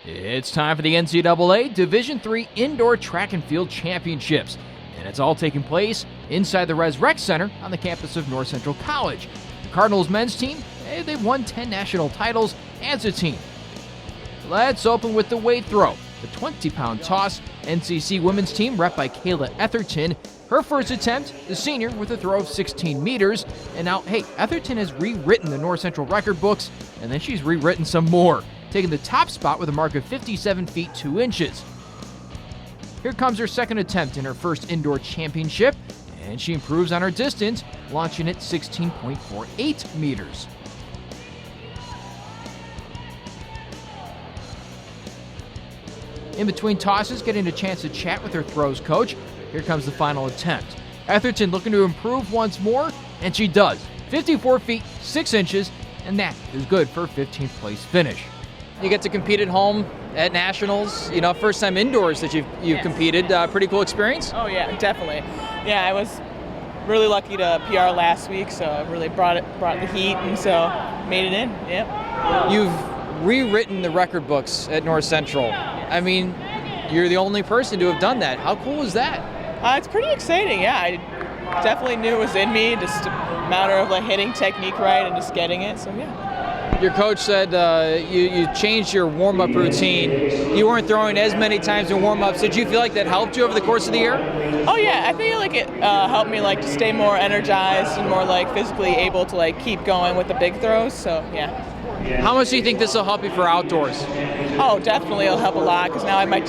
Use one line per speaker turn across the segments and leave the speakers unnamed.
It's time for the NCAA Division III Indoor Track and Field Championships, and it's all taking place inside the Res Rec Center on the campus of North Central College. The Cardinals men's team, they've won 10 national titles as a team. Let's open with the weight throw. The 20-pound toss, NCC women's team rep by Kayla Etherton. Her first attempt, the senior, with a throw of 16 meters. And now, Etherton has rewritten the North Central record books, and then she's rewritten some more, taking the top spot with a mark of 57 feet 2 inches. Here comes her second attempt in her first indoor championship, and she improves on her distance, launching at 16.48 meters. In between tosses, getting a chance to chat with her throws coach. Here comes the final attempt. Etherton looking to improve once more, and she does. 54 feet 6 inches, and that is good for a 15th place finish.
You get to compete at home at nationals, first time indoors that you've competed. Pretty cool experience?
Oh yeah, definitely. Yeah, I was really lucky to PR last week, so I really brought the heat, and so made it in. Yep.
You've rewritten the record books at North Central. I mean, you're the only person to have done that. How cool is that?
It's pretty exciting. Yeah, I definitely knew it was in me. Just a matter of hitting technique right and just getting it. So yeah.
Your coach said you changed your warm-up routine. You weren't throwing as many times in warm-ups. Did you feel like that helped you over the course of the year?
Oh yeah, I feel like it helped me to stay more energized and more physically able to keep going with the big throws. So yeah.
How much do you think this will help you for outdoors?
Oh, definitely it'll help a lot because now my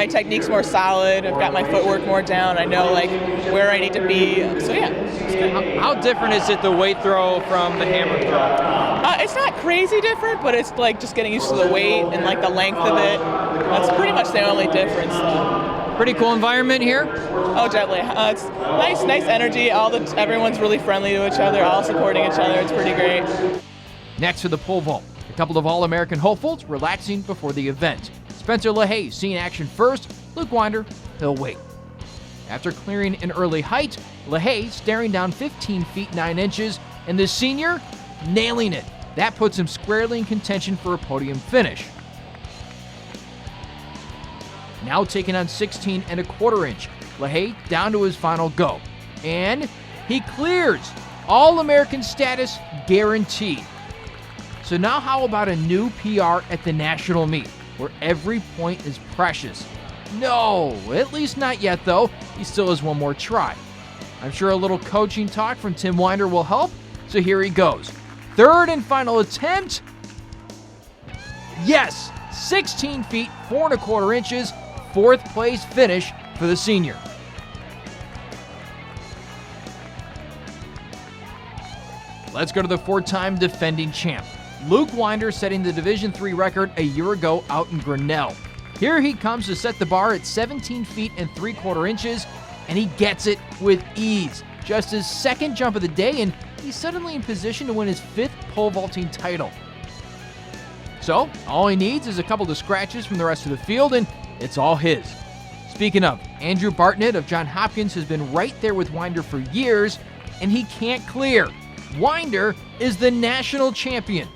technique's more solid. I've got my footwork more down. I know where I need to be. So yeah.
How different is it the weight throw from the hammer throw?
It's not crazy different, but it's just getting used to the weight and the length of it. That's pretty much the only difference.
Pretty cool environment here.
Oh, definitely. It's nice energy. Everyone's really friendly to each other, all supporting each other. It's pretty great.
Next for the pole vault, a couple of All-American hopefuls relaxing before the event. Spencer LaHaye seeing action first. Luke Winder, he'll wait. After clearing an early height, LaHaye staring down 15 feet 9 inches, and the senior nailing it. That puts him squarely in contention for a podium finish. Now taking on 16 1/4 inch. LaHaye down to his final go. And he clears. All-American status guaranteed. So now how about a new PR at the national meet, where every point is precious? No, at least not yet though. He still has one more try. I'm sure a little coaching talk from Tim Winder will help, so here he goes. Third and final attempt. Yes, 16 feet 4 1/4 inches, 4th place finish for the senior. Let's go to the 4-time defending champ. Luke Winder setting the Division III record a year ago out in Grinnell. Here he comes to set the bar at 17 feet 3/4 inches, and he gets it with ease. Just his second jump of the day, and he's suddenly in position to win his 5th pole vaulting title. So, all he needs is a couple of scratches from the rest of the field, and it's all his. Speaking of, Andrew Bartnett of Johns Hopkins has been right there with Winder for years, and he can't clear. Winder is the national champion.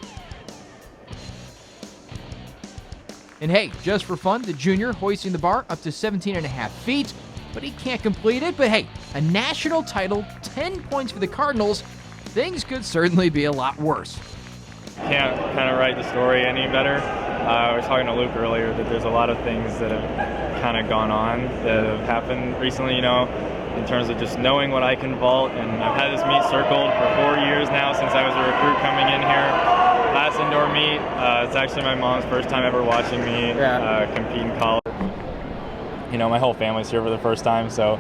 And just for fun, the junior hoisting the bar up to 17.5 feet, but he can't complete it. But a national title, 10 points for the Cardinals. Things could certainly be a lot worse.
Can't kind of write the story any better. I was talking to Luke earlier that there's a lot of things that have kind of gone on that have happened recently, in terms of just knowing what I can vault. And I've had this meet circled for 4 years now since I was a recruit coming in here. Last indoor meet, it's actually my mom's first time ever watching me compete in college. My whole family's here for the first time, so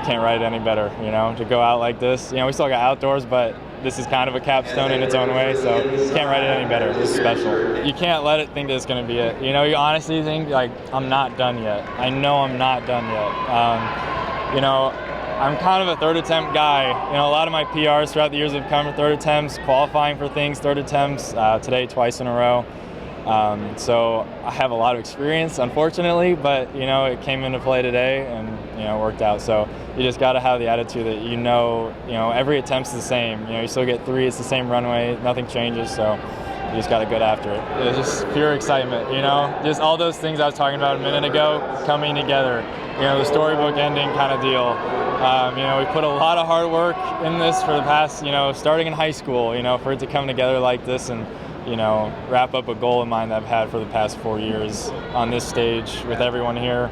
can't write it any better, to go out like this. We still got outdoors, but this is kind of a capstone in its own way, so can't write it any better. This is special. You can't let it think that it's going to be it. You honestly think, I'm not done yet. I know I'm not done yet. I'm kind of a third attempt guy. A lot of my PRs throughout the years have come from third attempts, qualifying for things, third attempts, today twice in a row. So I have a lot of experience, unfortunately, but it came into play today and it worked out. So you just got to have the attitude that every attempt's the same. You still get 3, it's the same runway, nothing changes. So we just got to get after it. It's just pure excitement, you know, just all those things I was talking about a minute ago coming together. You know, the storybook ending kind of deal. You know, we put a lot of hard work in this for the past, you know, starting in high school, you know, for it to come together like this and, you know, wrap up a goal of mine that I've had for the past 4 years on this stage with everyone here.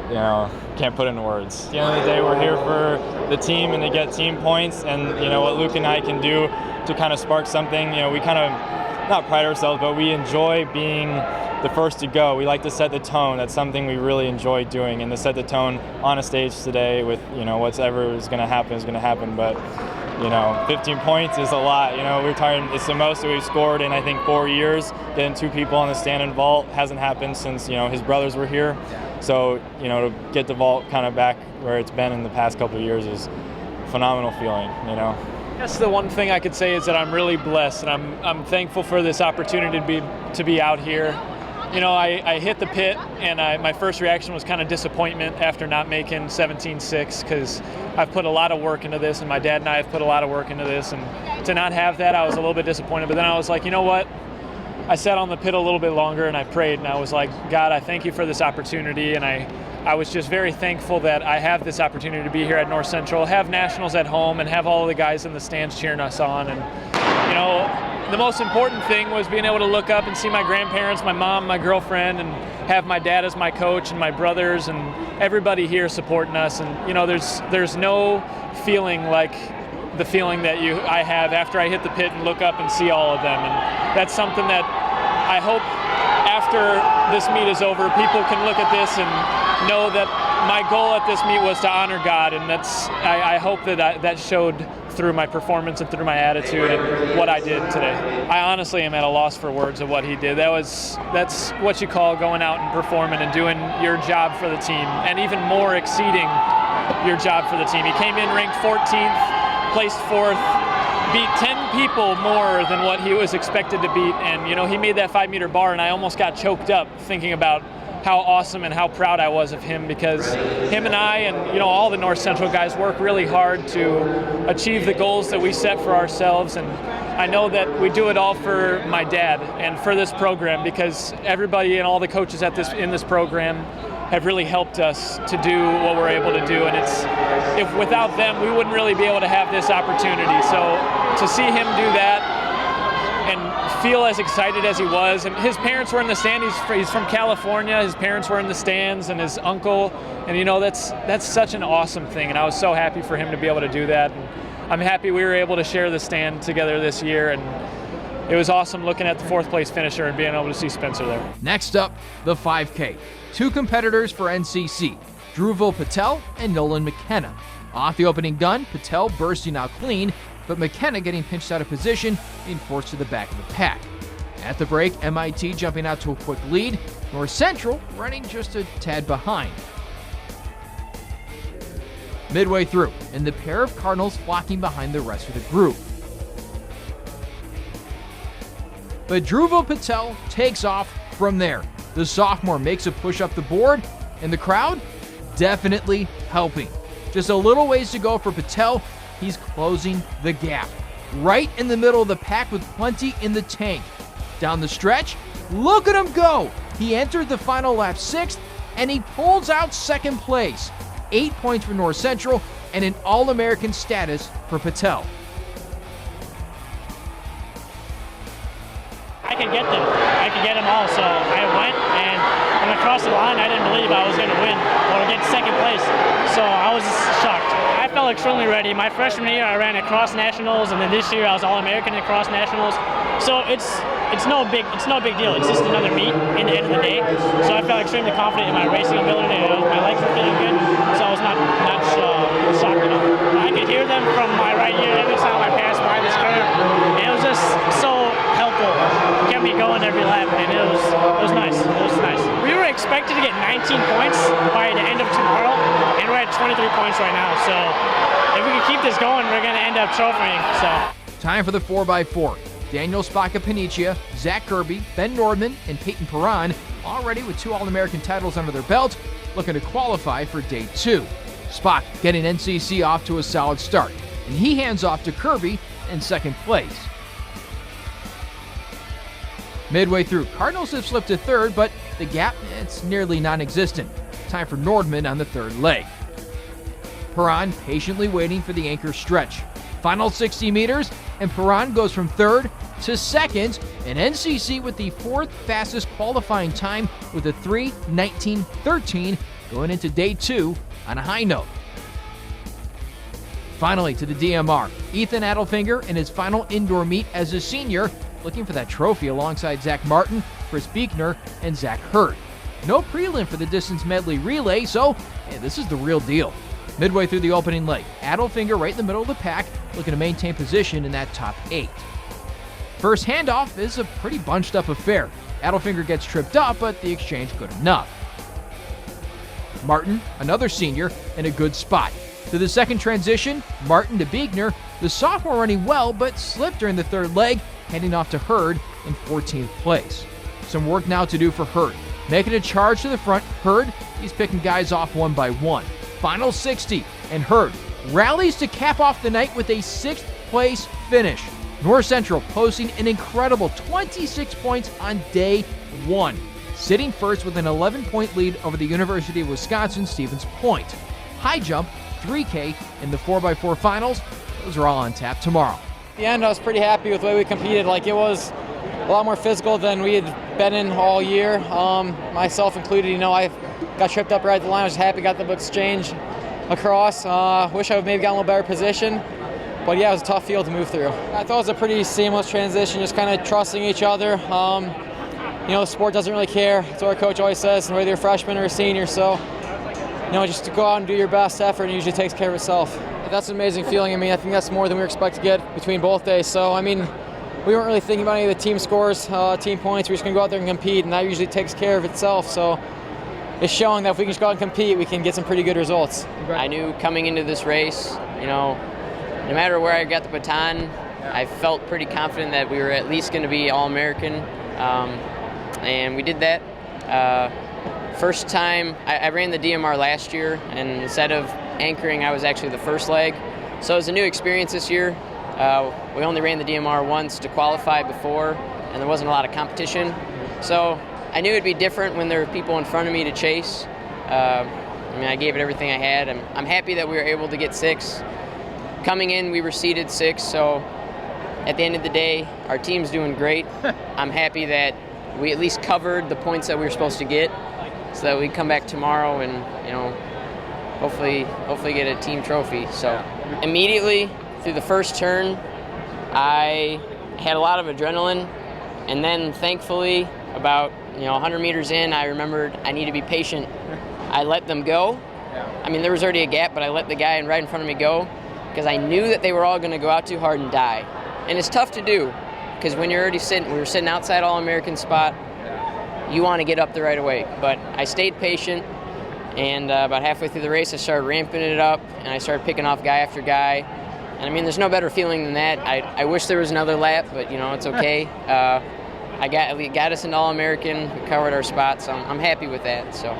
You know, can't put into words. At the end of the day, we're here for the team and to get team points, and, you know, what Luke and I can do to kind of spark something. You know, we kind of, not pride ourselves, but we enjoy being the first to go. We like to set the tone. That's something we really enjoy doing, and to set the tone on a stage today with, you know, whatever is going to happen. But, you know, 15 points is a lot. You know, we're talking, it's the most that we've scored in, I think, 4 years. Getting 2 people on the stand and vault hasn't happened since, you know, his brothers were here. So, you know, to get the vault kind of back where it's been in the past couple of years is a phenomenal feeling, you know.
That's the one thing I could say is that I'm really blessed, and I'm thankful for this opportunity to be out here. You know, I hit the pit, and my first reaction was kind of disappointment after not making 17.6, because I've put a lot of work into this, and my dad and I have put a lot of work into this, and to not have that, I was a little bit disappointed. But then I was like, you know what? I sat on the pit a little bit longer, and I prayed, and I was like, God, I thank you for this opportunity, and I was just very thankful that I have this opportunity to be here at North Central, have nationals at home, and have all the guys in the stands cheering us on. And, you know, the most important thing was being able to look up and see my grandparents, my mom, my girlfriend, and have my dad as my coach, and my brothers, and everybody here supporting us. And, you know, there's no feeling like the feeling that I have after I hit the pit and look up and see all of them. And that's something that I hope after this meet is over, people can look at this and know that my goal at this meet was to honor God, and I hope that showed through my performance and through my attitude and what I did today. I honestly am at a loss for words of what he did. That's what you call going out and performing and doing your job for the team, and even more exceeding your job for the team. He came in ranked 14th, placed 4th, beat 10 people more than what he was expected to beat, and, you know, he made that 5-meter bar, and I almost got choked up thinking about how awesome and how proud I was of him, because him and I and, you know, all the North Central guys work really hard to achieve the goals that we set for ourselves, and I know that we do it all for my dad and for this program, because everybody and all the coaches in this program have really helped us to do what we're able to do, and if without them we wouldn't really be able to have this opportunity. So to see him do that and feel as excited as he was, and his parents were in the stand. He's from California. His parents were in the stands, and his uncle, and, you know, that's such an awesome thing, and I was so happy for him to be able to do that. And I'm happy we were able to share the stand together this year, and it was awesome looking at the 4th place finisher and being able to see Spencer there.
Next up, the 5K. 2 competitors for NCC, Dhruval Patel and Nolan McKenna. Off the opening gun, Patel bursting out clean, but McKenna getting pinched out of position, being forced to the back of the pack. At the break, MIT jumping out to a quick lead, North Central running just a tad behind. Midway through, and the pair of Cardinals flocking behind the rest of the group. But Dhruval Patel takes off from there. The sophomore makes a push up the board, and the crowd definitely helping. Just a little ways to go for Patel. He's closing the gap. Right in the middle of the pack with plenty in the tank. Down the stretch, look at him go! He entered the final lap 6th, and he pulls out 2nd place. 8 points for North Central, and an All-American status for Patel.
I could get them. I could get them all, so I went, and when I crossed the line, I didn't believe I was going to win or get 2nd place, so I was shocked. I felt extremely ready. My freshman year, I ran at cross nationals, and then this year I was All-American at cross nationals, so it's no big deal. It's just another meet in the end of the day, so I felt extremely confident in my racing ability. My legs were feeling good, so I was not shocked at all. I could hear them from my right ear every time I passed by this curve, and it was just so helpful. It kept me going every lap, and it was nice. It was nice. We were expected to get 19 points by the end of tomorrow, and we're at 23 points right now, so if we can keep this going, we're going to end up trophying. So
Time for the 4x4. Daniel Spacca-Panicia, Zach Kirby, Ben Nordman, and Peyton Perron, already with 2 All-American titles under their belt, looking to qualify for Day 2. Spock getting NCC off to a solid start, and he hands off to Kirby in 2nd place. Midway through, Cardinals have slipped to third, but the gap, it's nearly non-existent. Time for Nordman on the third leg. Perron patiently waiting for the anchor stretch. Final 60 meters, and Perron goes from third to second, and NCC with the fourth fastest qualifying time with a 3:19.13 going into day 2 on a high note. Finally to the DMR, Ethan Adelfinger in his final indoor meet as a senior, looking for that trophy alongside Zach Martin, Chris Buechner, and Zach Hurd. No prelim for the distance medley relay, so this is the real deal. Midway through the opening leg, Adelfinger right in the middle of the pack, looking to maintain position in that top 8. First handoff is a pretty bunched up affair. Adelfinger gets tripped up, but the exchange good enough. Martin, another senior, in a good spot. To the second transition, Martin to Buechner, the sophomore running well, but slipped during the third leg, handing off to Hurd in 14th place. Some work now to do for Hurd. Making a charge to the front, Hurd, he's picking guys off one by one. Final 60, and Hurd rallies to cap off the night with a 6th place finish. North Central posting an incredible 26 points on day 1, sitting first with an 11-point lead over the University of Wisconsin Stevens Point. High jump, 3K in the 4x4 finals. Those are all on tap tomorrow.
At the end, I was pretty happy with the way we competed. Like, it was a lot more physical than we had been in all year, myself included. I got tripped up right at the line. I was happy, got the exchange across. Wish I would maybe got in a little better position. But yeah, it was a tough field to move through. I thought it was a pretty seamless transition, just kind of trusting each other. The sport doesn't really care. That's what our coach always says, whether you're a freshman or a senior. So, just to go out and do your best effort, and it usually takes care of itself. That's an amazing feeling. I think that's more than we were expected to get between both days. So, we weren't really thinking about any of the team scores, team points. We're just going to go out there and compete, and that usually takes care of itself. So it's showing that if we can just go out and compete, we can get some pretty good results.
I knew coming into this race, no matter where I got the baton, I felt pretty confident that we were at least going to be All-American, and we did that. First time, I ran the DMR last year, and instead of anchoring, I was actually the first leg. So it was a new experience this year. We only ran the DMR once to qualify before, and there wasn't a lot of competition. So I knew it'd be different when there were people in front of me to chase. I gave it everything I had. I'm happy that we were able to get 6. Coming in, we were seeded 6, so at the end of the day, our team's doing great. I'm happy that we at least covered the points that we were supposed to get, so that we come back tomorrow and hopefully get a team trophy. So immediately through the first turn, I had a lot of adrenaline, and then thankfully about 100 meters in, I remembered I need to be patient. I let them go. There was already a gap, but I let the guy right in front of me go because I knew that they were all going to go out too hard and die. And it's tough to do because when you're already we were sitting outside All-American spot, you want to get up there right away. But I stayed patient, and about halfway through the race, I started ramping it up, and I started picking off guy after guy. And there's no better feeling than that. I wish there was another lap, but it's okay. I got us an All-American, we covered our spots, so I'm happy with that. So.